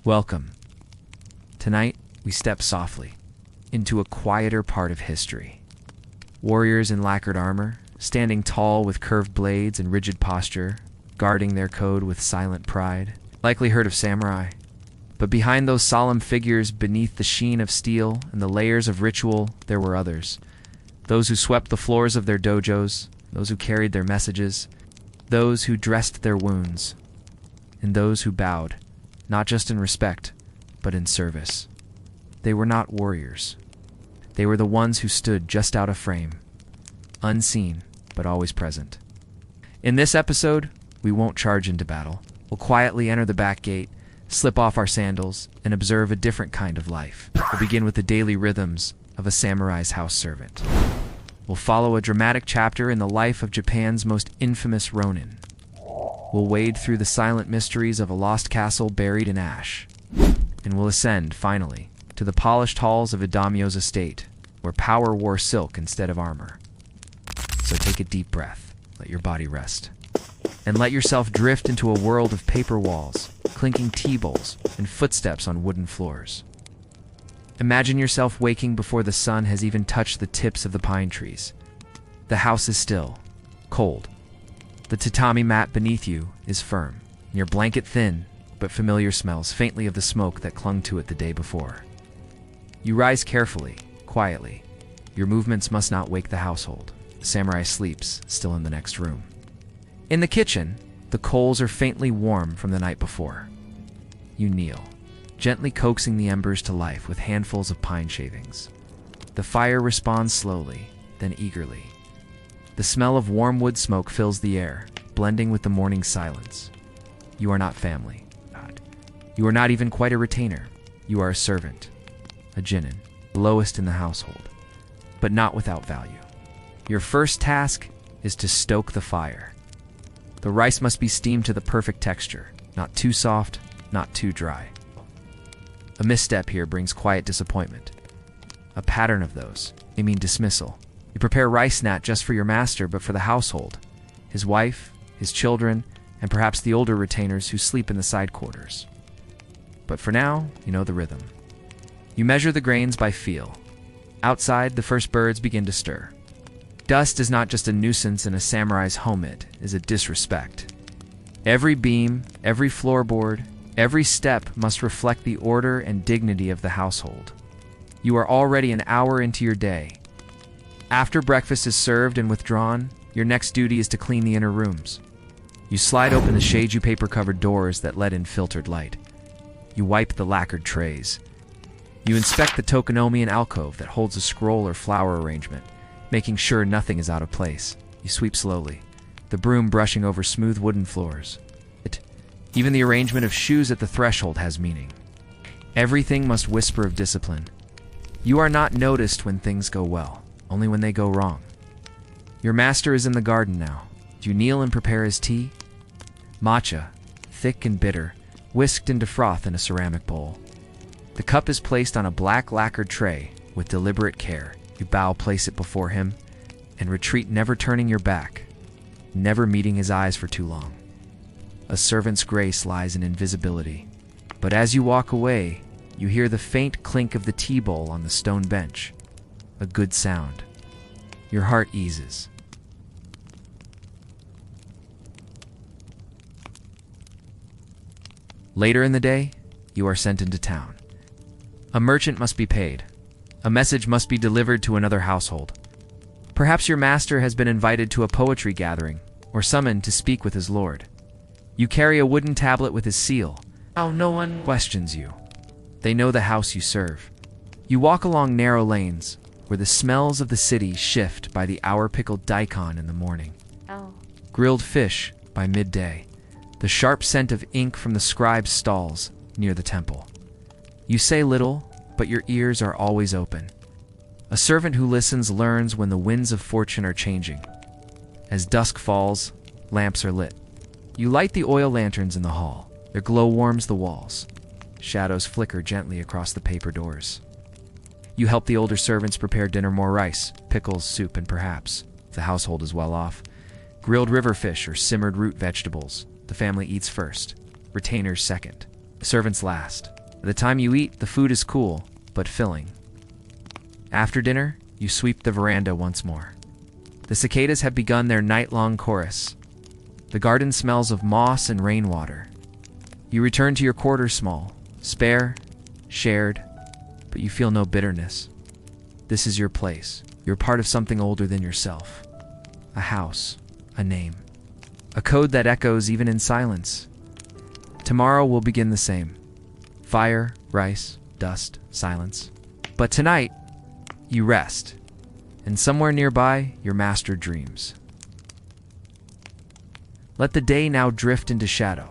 Welcome. Tonight, we step softly into a quieter part of history. Warriors in lacquered armor, standing tall with curved blades and rigid posture, guarding their code with silent pride. Likely heard of samurai. But behind those solemn figures, beneath the sheen of steel and the layers of ritual, there were others. Those who swept the floors of their dojos, those who carried their messages, those who dressed their wounds, and those who bowed, not just in respect, but in service. They were not warriors. They were the ones who stood just out of frame, unseen, but always present. In this episode, we won't charge into battle. We'll quietly enter the back gate, slip off our sandals, and observe a different kind of life. We'll begin with the daily rhythms of a samurai's house servant. We'll follow a dramatic chapter in the life of Japan's most infamous ronin. We'll wade through the silent mysteries of a lost castle buried in ash. And we'll ascend, finally, to the polished halls of a daimyo's estate, where power wore silk instead of armor. So take a deep breath, let your body rest, and let yourself drift into a world of paper walls, clinking tea bowls, and footsteps on wooden floors. Imagine yourself waking before the sun has even touched the tips of the pine trees. The house is still, cold. The tatami mat beneath you is firm, and your blanket thin, but familiar smells faintly of the smoke that clung to it the day before. You rise carefully, quietly. Your movements must not wake the household. The samurai sleeps, still in the next room. In the kitchen, the coals are faintly warm from the night before. You kneel, gently coaxing the embers to life with handfuls of pine shavings. The fire responds slowly, then eagerly. The smell of warm wood smoke fills the air, blending with the morning silence. You are not family. You are not even quite a retainer. You are a servant, a genin, the lowest in the household, but not without value. Your first task is to stoke the fire. The rice must be steamed to the perfect texture, not too soft, not too dry. A misstep here brings quiet disappointment. A pattern of those may mean dismissal. You prepare rice not just for your master, but for the household, his wife, his children, and perhaps the older retainers who sleep in the side quarters. But for now, you know the rhythm. You measure the grains by feel. Outside, the first birds begin to stir. Dust is not just a nuisance in a samurai's home, it is a disrespect. Every beam, every floorboard, every step must reflect the order and dignity of the household. You are already an hour into your day. After breakfast is served and withdrawn, your next duty is to clean the inner rooms. You slide open the shade paper-covered doors that let in filtered light. You wipe the lacquered trays. You inspect the tokonomian alcove that holds a scroll or flower arrangement, making sure nothing is out of place. You sweep slowly, the broom brushing over smooth wooden floors. Even the arrangement of shoes at the threshold has meaning. Everything must whisper of discipline. You are not noticed when things go well, only when they go wrong. Your master is in the garden now. Do you kneel and prepare his tea? Matcha, thick and bitter, whisked into froth in a ceramic bowl. The cup is placed on a black lacquered tray with deliberate care. You bow, place it before him, and retreat, never turning your back, never meeting his eyes for too long. A servant's grace lies in invisibility, but as you walk away, you hear the faint clink of the tea bowl on the stone bench. A good sound. Your heart eases. Later in the day, you are sent into town. A merchant must be paid. A message must be delivered to another household. Perhaps your master has been invited to a poetry gathering or summoned to speak with his lord. You carry a wooden tablet with his seal. How no one questions you. They know the house you serve. You walk along narrow lanes where the smells of the city shift by the hour-pickled daikon in the morning. Grilled fish by midday. The sharp scent of ink from the scribe's stalls near the temple. You say little, but your ears are always open. A servant who listens learns when the winds of fortune are changing. As dusk falls, lamps are lit. You light the oil lanterns in the hall. Their glow warms the walls. Shadows flicker gently across the paper doors. You help the older servants prepare dinner, more rice, pickles, soup, and perhaps, if the household is well off, grilled river fish or simmered root vegetables. The family eats first, retainers second, servants last. By the time you eat, the food is cool, but filling. After dinner, you sweep the veranda once more. The cicadas have begun their night-long chorus. The garden smells of moss and rainwater. You return to your quarters small, spare, shared, but you feel no bitterness. This is your place. You're part of something older than yourself. A house, a name, a code that echoes even in silence. Tomorrow will begin the same. Fire, rice, dust, silence. But tonight, you rest, and somewhere nearby, your master dreams. Let the day now drift into shadow.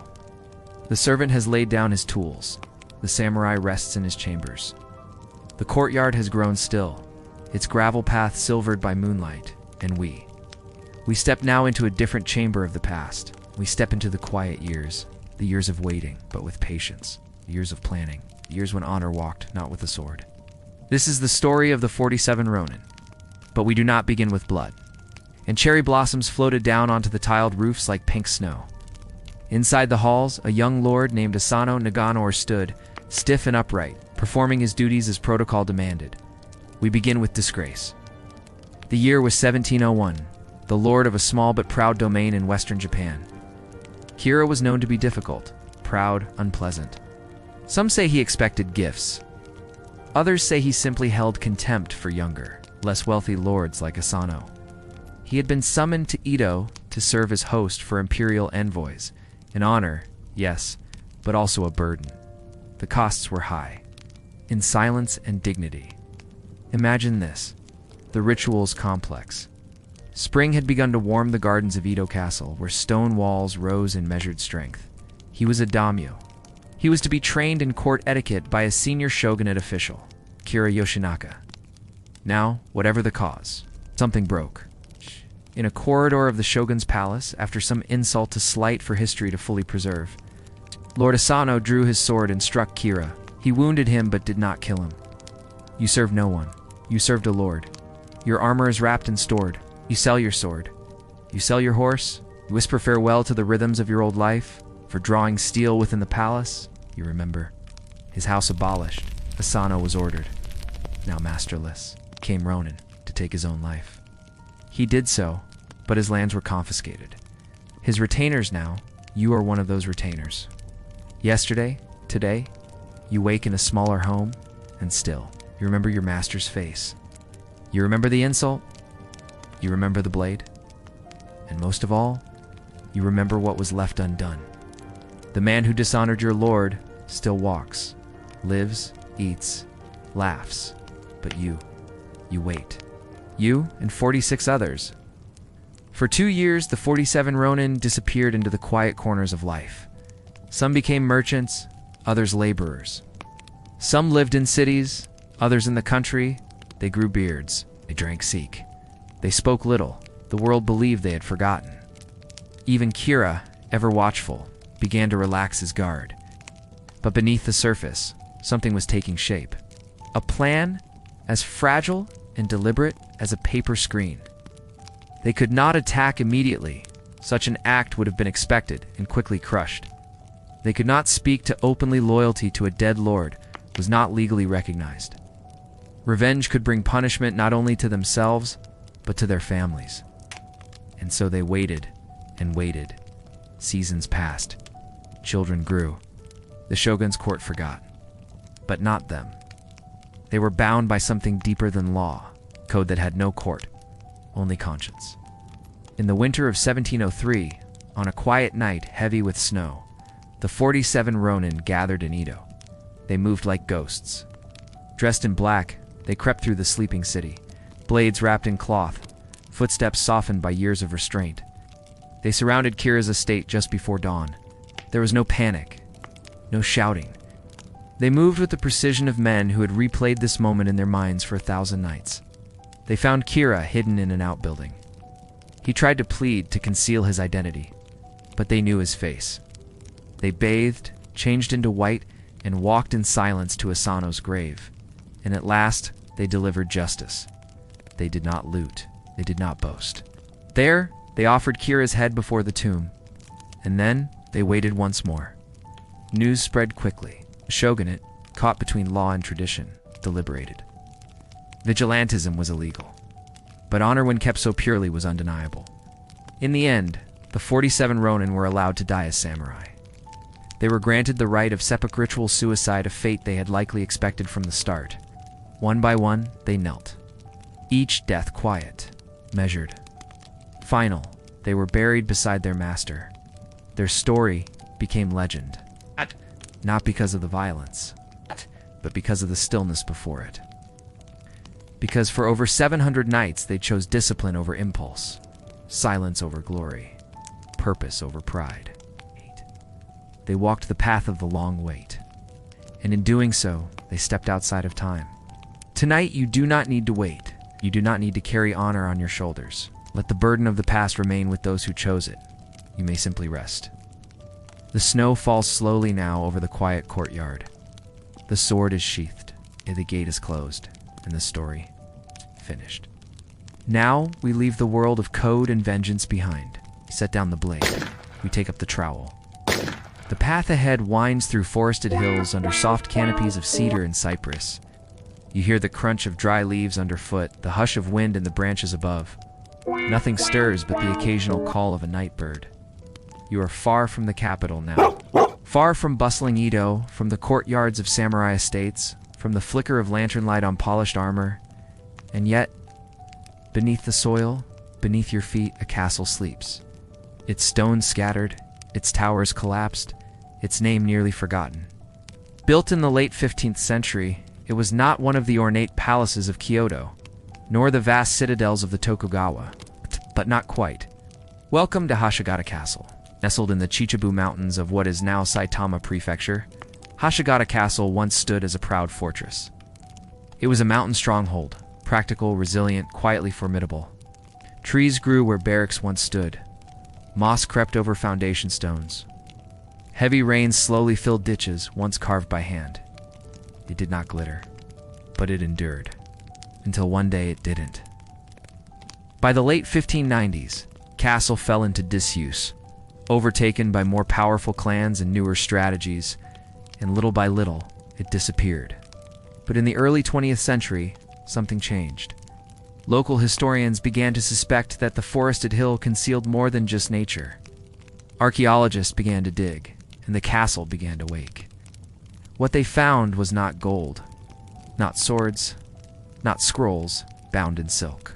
The servant has laid down his tools. The samurai rests in his chambers. The courtyard has grown still, its gravel path silvered by moonlight, and we step now into a different chamber of the past. We step into the quiet years, the years of waiting, but with patience, the years of planning, the years when honor walked, not with a sword. This is the story of the 47 Ronin, but we do not begin with blood. And cherry blossoms floated down onto the tiled roofs like pink snow. Inside the halls, a young lord named Asano Nagano stood, stiff and upright, performing his duties as protocol demanded. We begin with disgrace. The year was 1701, the lord of a small but proud domain in western Japan. Kira was known to be difficult, proud, unpleasant. Some say he expected gifts. Others say he simply held contempt for younger, less wealthy lords like Asano. He had been summoned to Edo to serve as host for imperial envoys. An honor, yes, but also a burden. The costs were high, in silence and dignity. Imagine this, the rituals complex. Spring had begun to warm the gardens of Edo Castle, where stone walls rose in measured strength. He was a daimyo. He was to be trained in court etiquette by a senior shogunate official, Kira Yoshinaka. Now, whatever the cause, something broke. In a corridor of the shogun's palace, after some insult to slight for history to fully preserve, Lord Asano drew his sword and struck Kira. He wounded him but did not kill him. You served no one. You served a lord. Your armor is wrapped and stored. You sell your sword. You sell your horse. You whisper farewell to the rhythms of your old life. For drawing steel within the palace, you remember. His house abolished, Asano was ordered. Now masterless, came Ronin to take his own life. He did so, but his lands were confiscated. His retainers now, you are one of those retainers. Yesterday, today, you wake in a smaller home, and still, you remember your master's face. You remember the insult. You remember the blade. And most of all, you remember what was left undone. The man who dishonored your lord still walks, lives, eats, laughs, but you wait. You and 46 others. For 2 years, the 47 Ronin disappeared into the quiet corners of life. Some became merchants, others laborers. Some lived in cities, others in the country. They grew beards. They drank sake. They spoke little. The world believed they had forgotten. Even Kira, ever watchful, began to relax his guard. But beneath the surface, something was taking shape. A plan as fragile and deliberate as a paper screen. They could not attack immediately. Such an act would have been expected and quickly crushed. They could not speak to openly loyalty to a dead lord, was not legally recognized. Revenge could bring punishment not only to themselves, but to their families. And so they waited and waited. Seasons passed. Children grew. The shogun's court forgot. But not them. They were bound by something deeper than law, code that had no court, only conscience. In the winter of 1703, on a quiet night heavy with snow, the 47 Ronin gathered in Edo. They moved like ghosts. Dressed in black, they crept through the sleeping city, blades wrapped in cloth, footsteps softened by years of restraint. They surrounded Kira's estate just before dawn. There was no panic, no shouting. They moved with the precision of men who had replayed this moment in their minds for 1,000 nights. They found Kira hidden in an outbuilding. He tried to plead to conceal his identity, but they knew his face. They bathed, changed into white, and walked in silence to Asano's grave. And at last, they delivered justice. They did not loot. They did not boast. There, they offered Kira's head before the tomb. And then, they waited once more. News spread quickly. The shogunate, caught between law and tradition, deliberated. Vigilantism was illegal, but honor when kept so purely was undeniable. In the end, the 47 Ronin were allowed to die as samurai. They were granted the right of seppuku ritual suicide, a fate they had likely expected from the start. One by one, they knelt. Each death quiet, measured. Final, they were buried beside their master. Their story became legend. Not because of the violence, but because of the stillness before it. Because for over 700 nights they chose discipline over impulse, silence over glory, purpose over pride. They walked the path of the long wait, and in doing so, they stepped outside of time. Tonight, you do not need to wait. You do not need to carry honor on your shoulders. Let the burden of the past remain with those who chose it. You may simply rest. The snow falls slowly now over the quiet courtyard. The sword is sheathed, and the gate is closed, and the story finished. Now, we leave the world of code and vengeance behind. We set down the blade. We take up the trowel. The path ahead winds through forested hills under soft canopies of cedar and cypress. You hear the crunch of dry leaves underfoot, the hush of wind in the branches above. Nothing stirs but the occasional call of a night bird. You are far from the capital now. Far from bustling Edo, from the courtyards of samurai estates, from the flicker of lantern light on polished armor. And yet, beneath the soil, beneath your feet, a castle sleeps. Its stones scattered, its towers collapsed, its name nearly forgotten. Built in the late 15th century, it was not one of the ornate palaces of Kyoto, nor the vast citadels of the Tokugawa, but not quite. Welcome to Hashigata Castle. Nestled in the Chichibu Mountains of what is now Saitama Prefecture, Hashigata Castle once stood as a proud fortress. It was a mountain stronghold, practical, resilient, quietly formidable. Trees grew where barracks once stood. Moss crept over foundation stones. Heavy rains slowly filled ditches once carved by hand. It did not glitter, but it endured, until one day it didn't. By the late 1590s, Castle fell into disuse, overtaken by more powerful clans and newer strategies, and little by little, it disappeared. But in the early 20th century, something changed. Local historians began to suspect that the forested hill concealed more than just nature. Archaeologists began to dig, and the castle began to wake. What they found was not gold, not swords, not scrolls bound in silk.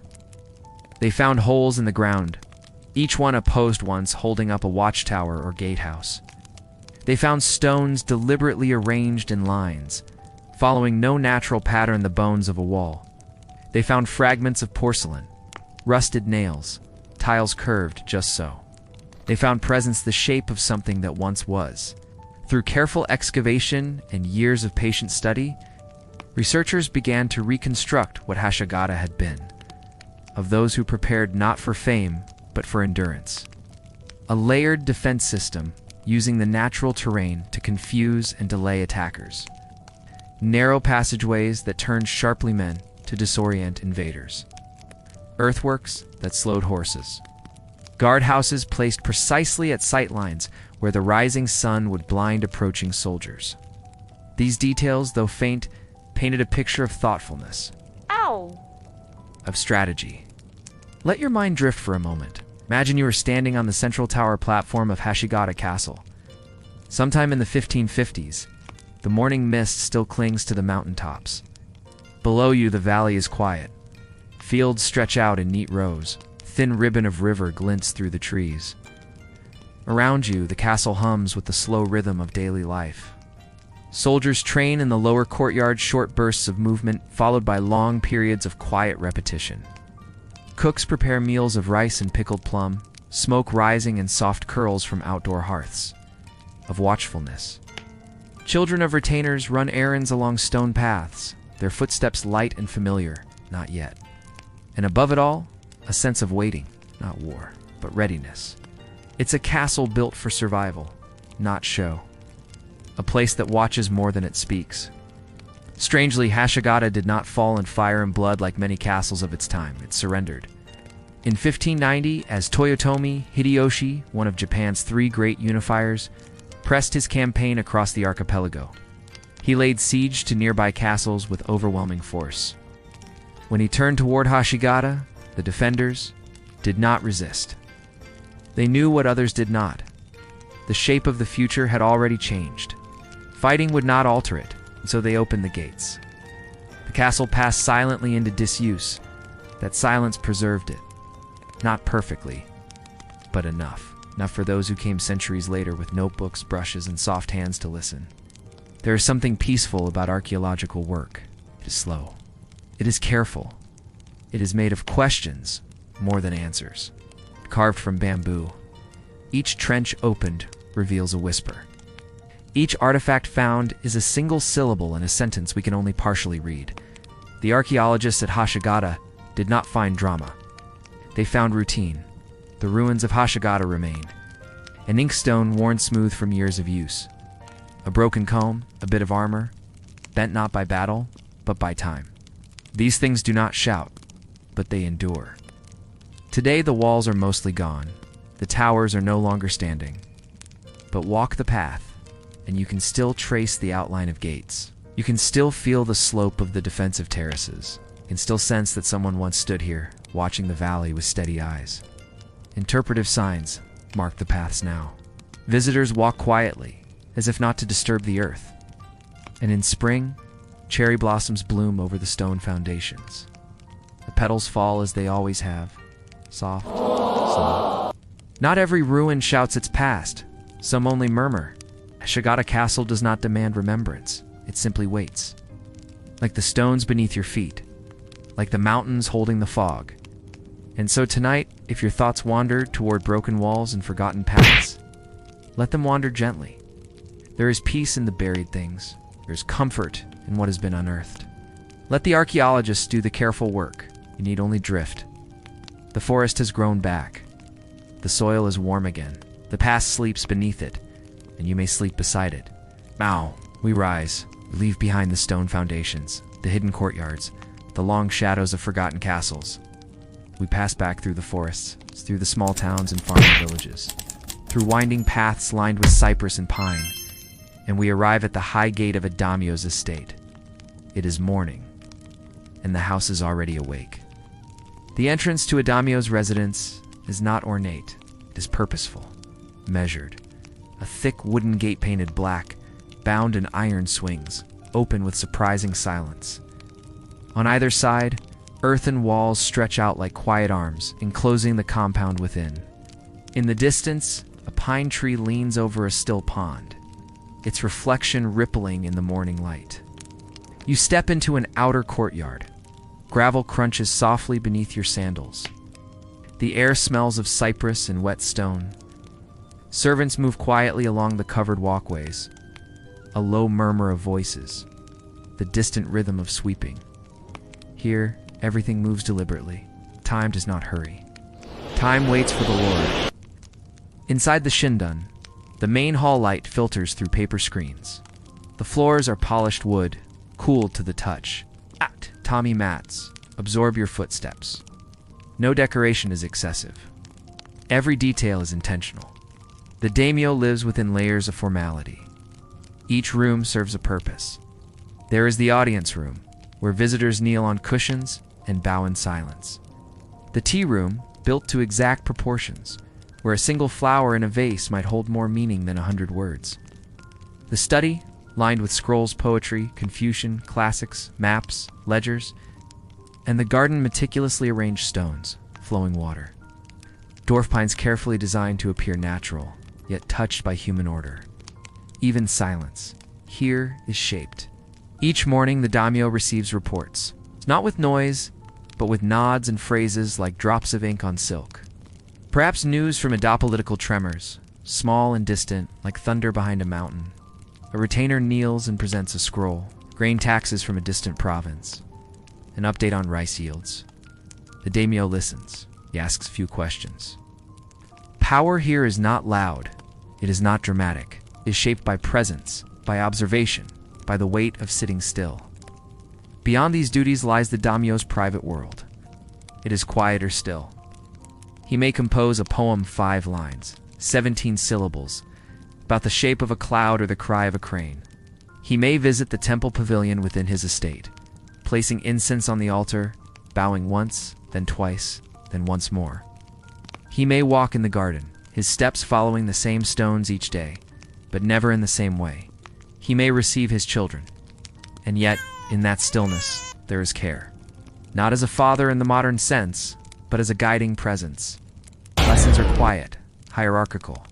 They found holes in the ground, each one a post once holding up a watchtower or gatehouse. They found stones deliberately arranged in lines, following no natural pattern, the bones of a wall. They found fragments of porcelain, rusted nails, tiles curved just so. They found presents the shape of something that once was. Through careful excavation and years of patient study, researchers began to reconstruct what Hashigata had been, of those who prepared not for fame, but for endurance. A layered defense system using the natural terrain to confuse and delay attackers. Narrow passageways that turned sharply men to disorient invaders. Earthworks that slowed horses. Guardhouses placed precisely at sightlines where the rising sun would blind approaching soldiers. These details, though faint, painted a picture of thoughtfulness. Ow! Of strategy. Let your mind drift for a moment. Imagine you are standing on the central tower platform of Hashigata Castle. Sometime in the 1550s, the morning mist still clings to the mountaintops. Below you, the valley is quiet. Fields stretch out in neat rows. Thin ribbon of river glints through the trees. Around you, the castle hums with the slow rhythm of daily life. Soldiers train in the lower courtyard, short bursts of movement followed by long periods of quiet repetition. Cooks prepare meals of rice and pickled plum, smoke rising in soft curls from outdoor hearths. Of watchfulness. Children of retainers run errands along stone paths, their footsteps light and familiar, not yet. And above it all, a sense of waiting, not war, but readiness. It's a castle built for survival, not show. A place that watches more than it speaks. Strangely, Hashigata did not fall in fire and blood like many castles of its time. It surrendered. In 1590, as Toyotomi Hideyoshi, one of Japan's three great unifiers, pressed his campaign across the archipelago. He laid siege to nearby castles with overwhelming force. When he turned toward Hashigata, the defenders did not resist. They knew what others did not. The shape of the future had already changed. Fighting would not alter it, and so they opened the gates. The castle passed silently into disuse. That silence preserved it. Not perfectly, but enough. Enough for those who came centuries later with notebooks, brushes, and soft hands to listen. There is something peaceful about archaeological work. It is slow. It is careful. It is made of questions more than answers. Carved from bamboo. Each trench opened reveals a whisper. Each artifact found is a single syllable in a sentence we can only partially read. The archaeologists at Hashigata did not find drama. They found routine. The ruins of Hashigata remain. An inkstone worn smooth from years of use. A broken comb, a bit of armor, bent not by battle, but by time. These things do not shout, but they endure. Today the walls are mostly gone. The towers are no longer standing. But walk the path, and you can still trace the outline of gates. You can still feel the slope of the defensive terraces. You can still sense that someone once stood here, watching the valley with steady eyes. Interpretive signs mark the paths now. Visitors walk quietly, as if not to disturb the earth. And in spring, cherry blossoms bloom over the stone foundations. The petals fall as they always have, soft, slow. Not every ruin shouts its past. Some only murmur. Hashigata Castle does not demand remembrance. It simply waits. Like the stones beneath your feet. Like the mountains holding the fog. And so tonight, if your thoughts wander toward broken walls and forgotten paths, let them wander gently. There is peace in the buried things. There is comfort in what has been unearthed. Let the archaeologists do the careful work. You need only drift. The forest has grown back. The soil is warm again. The past sleeps beneath it, and you may sleep beside it. Now, we rise. We leave behind the stone foundations, the hidden courtyards, the long shadows of forgotten castles. We pass back through the forests, through the small towns and farming villages, through winding paths lined with cypress and pine, and we arrive at the high gate of a daimyo's estate. It is morning, and the house is already awake. The entrance to a daimyo's residence is not ornate. It is purposeful, measured. A thick wooden gate painted black, bound in iron swings, open with surprising silence. On either side, earthen walls stretch out like quiet arms, enclosing the compound within. In the distance, a pine tree leans over a still pond, its reflection rippling in the morning light. You step into an outer courtyard. Gravel crunches softly beneath your sandals. The air smells of cypress and wet stone. Servants move quietly along the covered walkways. A low murmur of voices, the distant rhythm of sweeping. Here, everything moves deliberately. Time does not hurry. Time waits for the Lord. Inside the Shindun, the main hall light filters through paper screens. The floors are polished wood, cooled to the touch. Tatami mats absorb your footsteps. No decoration is excessive. Every detail is intentional. The daimyo lives within layers of formality. Each room serves a purpose. There is the audience room, where visitors kneel on cushions and bow in silence. The tea room, built to exact proportions, where a single flower in a vase might hold more meaning than 100 words. The study, lined with scrolls, poetry, Confucian, classics, maps, ledgers, and the garden meticulously arranged stones, flowing water. Dwarf pines carefully designed to appear natural, yet touched by human order. Even silence, here is shaped. Each morning the daimyo receives reports, not with noise, but with nods and phrases like drops of ink on silk. Perhaps news from apocalyptical tremors, small and distant, like thunder behind a mountain. A retainer kneels and presents a scroll, grain taxes from a distant province. An update on rice yields. The daimyo listens. He asks few questions. Power here is not loud. It is not dramatic. It is shaped by presence, by observation, by the weight of sitting still. Beyond these duties lies the daimyo's private world. It is quieter still. He may compose a poem 5 lines, 17 syllables, about the shape of a cloud or the cry of a crane. He may visit the temple pavilion within his estate, placing incense on the altar, bowing once, then twice, then once more. He may walk in the garden, his steps following the same stones each day, but never in the same way. He may receive his children, and yet, in that stillness, there is care. Not as a father in the modern sense, but as a guiding presence. Lessons are quiet, hierarchical.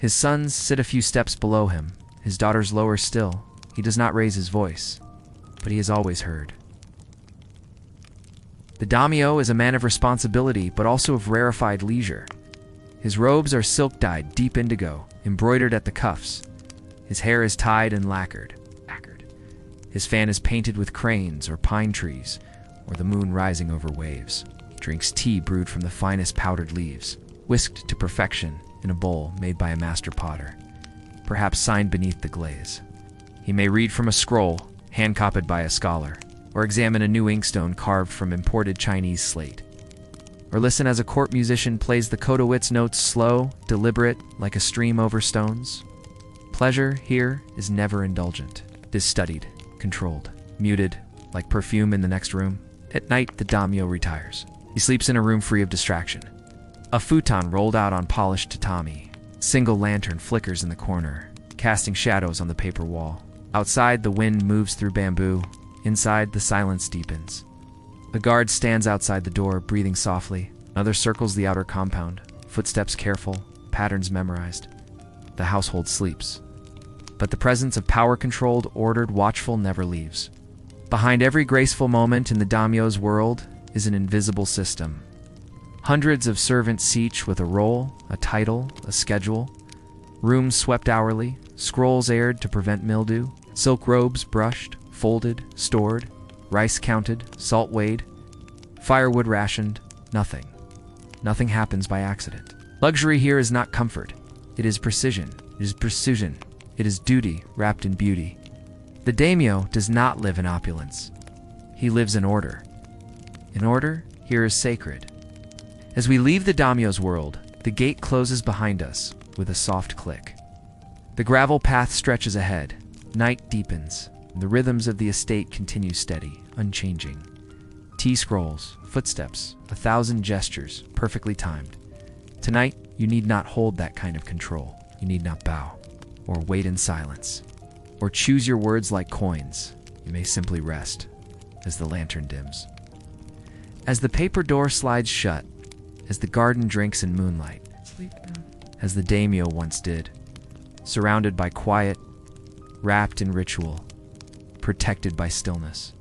His sons sit a few steps below him, his daughters lower still. He does not raise his voice, but he is always heard. The daimyo is a man of responsibility, but also of rarefied leisure. His robes are silk-dyed, deep indigo, embroidered at the cuffs. His hair is tied and lacquered. His fan is painted with cranes or pine trees, or the moon rising over waves. He drinks tea brewed from the finest powdered leaves, whisked to perfection in a bowl made by a master potter, perhaps signed beneath the glaze. He may read from a scroll, hand-copied by a scholar, or examine a new inkstone carved from imported Chinese slate, or listen as a court musician plays the Kodowitz notes slow, deliberate, like a stream over stones. Pleasure here is never indulgent. It is studied, controlled, muted, like perfume in the next room. At night, the daimyo retires. He sleeps in a room free of distraction. A futon rolled out on polished tatami. Single lantern flickers in the corner, casting shadows on the paper wall. Outside, the wind moves through bamboo. Inside, the silence deepens. A guard stands outside the door, breathing softly. Another circles the outer compound, footsteps careful, patterns memorized. The household sleeps. But the presence of power-controlled, ordered, watchful never leaves. Behind every graceful moment in the daimyo's world is an invisible system. Hundreds of servants, each with a role, a title, a schedule. Rooms swept hourly, scrolls aired to prevent mildew, silk robes brushed, folded, stored, rice counted, salt weighed, firewood rationed. Nothing. Nothing happens by accident. Luxury here is not comfort. It is precision. It is precision. It is duty wrapped in beauty. The daimyo does not live in opulence. He lives in order. And order here is sacred. As we leave the daimyo's world, the gate closes behind us with a soft click. The gravel path stretches ahead. Night deepens. And the rhythms of the estate continue steady, unchanging. Tea scrolls, footsteps, 1,000 gestures, perfectly timed. Tonight, you need not hold that kind of control. You need not bow, or wait in silence, or choose your words like coins. You may simply rest as the lantern dims. As the paper door slides shut, as the garden drinks in moonlight, sleep now, as the daimyo once did, surrounded by quiet, wrapped in ritual, protected by stillness.